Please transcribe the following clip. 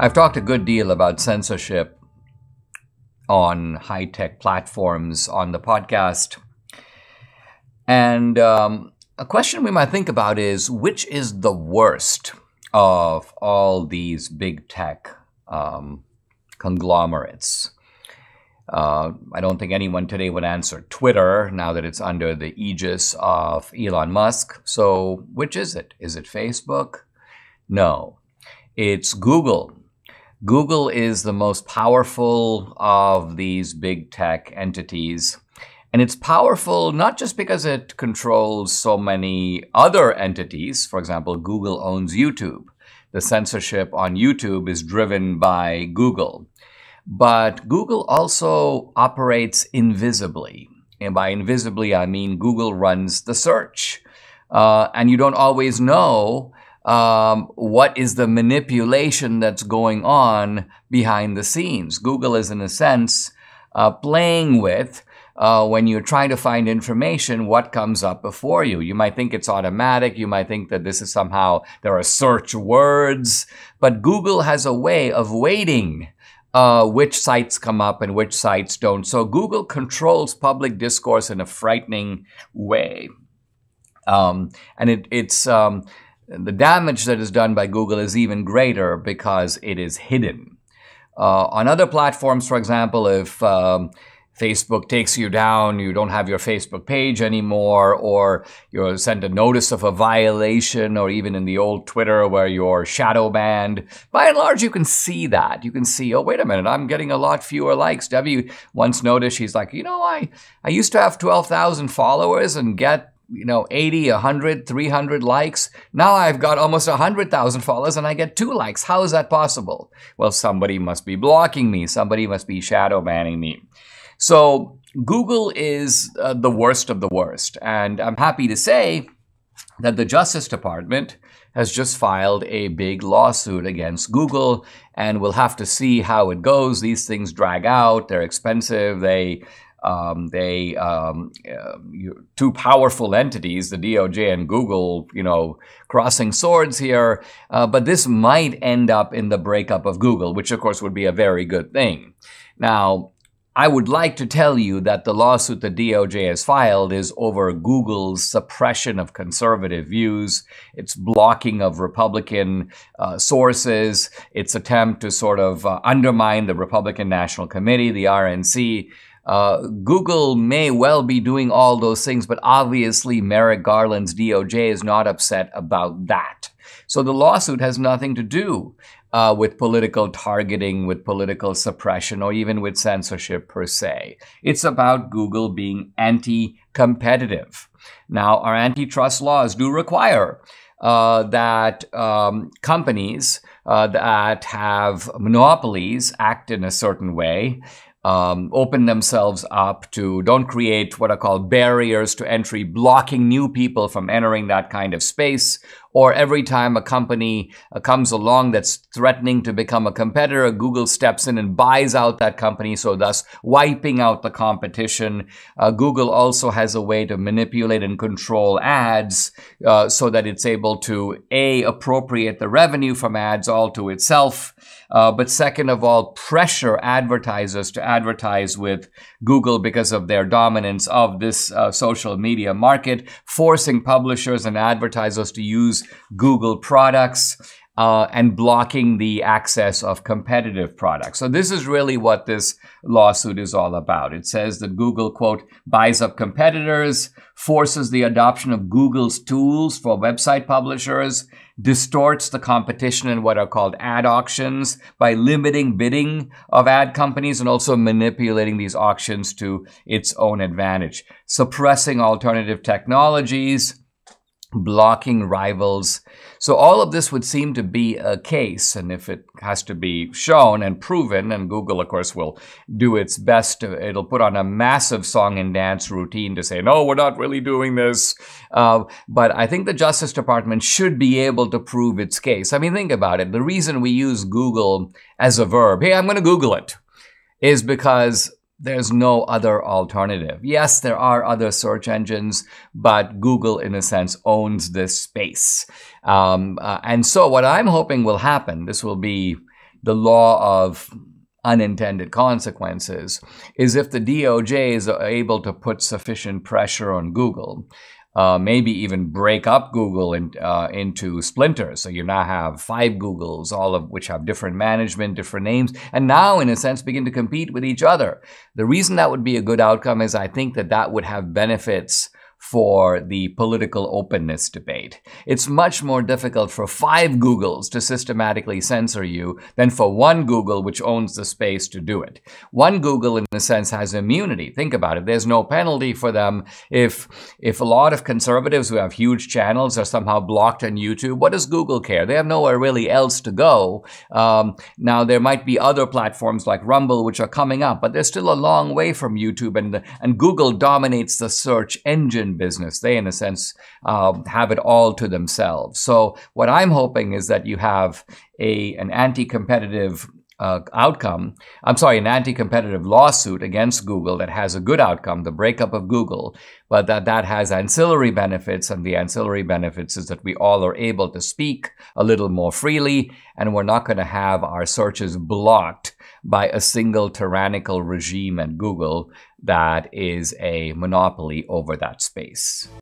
I've talked a good deal about censorship on high-tech platforms on the podcast. And a question we might think about is, which is the worst of all these big tech conglomerates? I don't think anyone today would answer Twitter now that it's under the aegis of Elon Musk. So which is it? Is it Facebook? No, it's Google. Google is the most powerful of these big tech entities. And it's powerful not just because it controls so many other entities. For example, Google owns YouTube. The censorship on YouTube is driven by Google. But Google also operates invisibly. And by invisibly, I mean Google runs the search. And you don't always know what is the manipulation that's going on behind the scenes. Google is, in a sense, playing with, when you're trying to find information, what comes up before you. You might think it's automatic. You might think that this is somehow, there are search words. But Google has a way of weighting which sites come up and which sites don't. So Google controls public discourse in a frightening way. And it's the damage that is done by Google is even greater because it is hidden. On other platforms, for example, if Facebook takes you down, you don't have your Facebook page anymore, or you're sent a notice of a violation, or even in the old Twitter where you're shadow banned. By and large, you can see that. You can see, oh, wait a minute, I'm getting a lot fewer likes. Debbie once noticed, she's like, I used to have 12,000 followers and get 80, 100, 300 likes. Now I've got almost 100,000 followers and I get 2 likes. How is that possible? Well, somebody must be blocking me. Somebody must be shadow banning me. So Google is the worst of the worst. And I'm happy to say that the Justice Department has just filed a big lawsuit against Google, and we'll have to see how it goes. These things drag out. They're expensive. Two powerful entities, the DOJ and Google, crossing swords here. But this might end up in the breakup of Google, which of course would be a very good thing. Now, I would like to tell you that the lawsuit the DOJ has filed is over Google's suppression of conservative views, its blocking of Republican sources, its attempt to sort of undermine the Republican National Committee, the RNC. Google may well be doing all those things, but obviously Merrick Garland's DOJ is not upset about that. So the lawsuit has nothing to do with political targeting, with political suppression, or even with censorship per se. It's about Google being anti-competitive. Now, our antitrust laws do require that companies that have monopolies act in a certain way, open themselves up to, don't create what are called barriers to entry, blocking new people from entering that kind of space. Or every time a company comes along that's threatening to become a competitor, Google steps in and buys out that company, so thus wiping out the competition. Google also has a way to manipulate and control ads so that it's able to, A, appropriate the revenue from ads all to itself, but second of all, pressure advertisers to advertise with Google because of their dominance of this social media market, forcing publishers and advertisers to use Google products and blocking the access of competitive products. So this is really what this lawsuit is all about. It says that Google, quote, buys up competitors, forces the adoption of Google's tools for website publishers, distorts the competition in what are called ad auctions by limiting bidding of ad companies and also manipulating these auctions to its own advantage, suppressing alternative technologies, blocking rivals. So all of this would seem to be a case, and if it has to be shown and proven, and Google, of course, will do its best it'll put on a massive song and dance routine to say, no, we're not really doing this. But I think the Justice Department should be able to prove its case. I mean, think about it. The reason we use Google as a verb, hey, I'm going to Google it, is because there's no other alternative. Yes, there are other search engines, but Google, in a sense, owns this space. And so what I'm hoping will happen, this will be the law of unintended consequences is if the DOJ is able to put sufficient pressure on Google, maybe even break up Google into splinters. So you now have 5 Googles, all of which have different management, different names, and now, in a sense, begin to compete with each other. The reason that would be a good outcome is I think that that would have benefits for the political openness debate. It's much more difficult for 5 Googles to systematically censor you than for one Google which owns the space to do it. One Google, in a sense, has immunity. Think about it. There's no penalty for them if a lot of conservatives who have huge channels are somehow blocked on YouTube. What does Google care? They have nowhere really else to go. Now, there might be other platforms like Rumble which are coming up, but they're still a long way from YouTube, and Google dominates the search engine business. They, in a sense, have it all to themselves. So what I'm hoping is that you have an anti-competitive an anti-competitive lawsuit against Google that has a good outcome, the breakup of Google, but that has ancillary benefits, and the ancillary benefits is that we all are able to speak a little more freely, and we're not going to have our searches blocked by a single tyrannical regime at Google that is a monopoly over that space.